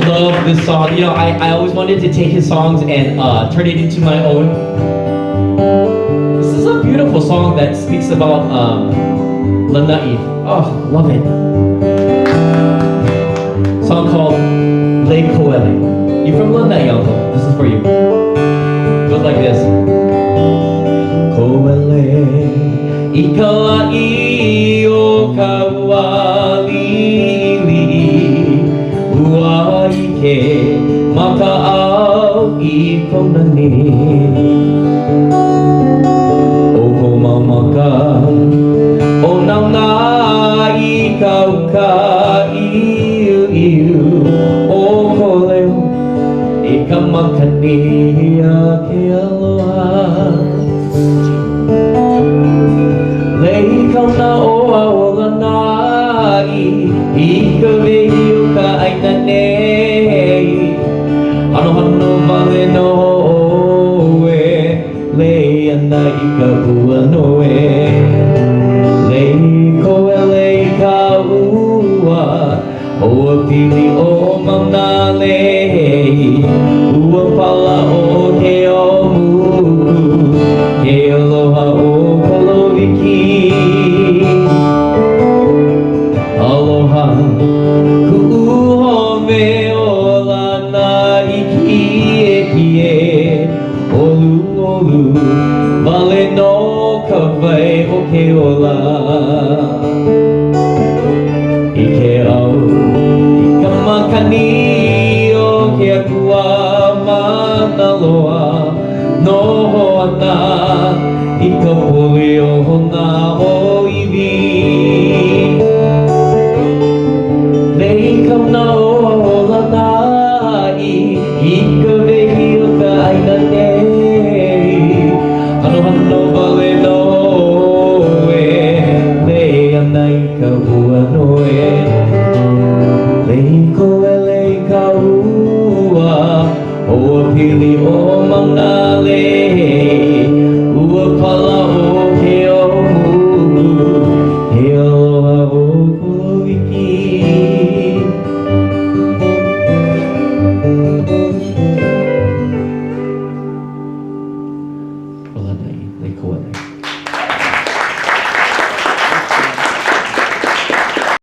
Love this song. You know, I always wanted to take his songs and turn it into my own. This is a beautiful song that speaks about Lanai. Oh, love it. Song called Le Koele. You from Lanai, uncle? This is for you. It goes like this. Koele, ikalai o kawalili, uaike makaau I konani. O komamaka, o nauna I kauka iu, o koleo, I kamakani a ke aloha. Lei kauna o Lanai, I ka wehi o ka aina nei. Ano hano vale no oe, lei ana I ka ua noe. Lei koe lei ka ua, oa pili o mauna lei. Ua pala o ke o muku, ke aloha o Koloviki. Aloha, ku'uhome o Lanai kie, olu olu, vale no ka wai o ke ola. I ke au, I ka makani o ke akua mana loa, no hoana, I ka puli o hona o iwi. Lei kauna o Lanai, I ka wehi o ka aina nei. Ano hano vale no oe, lei ana I ka ua noe. Lei koe lei ka ua, oa pili o mauna lei. Ua pala o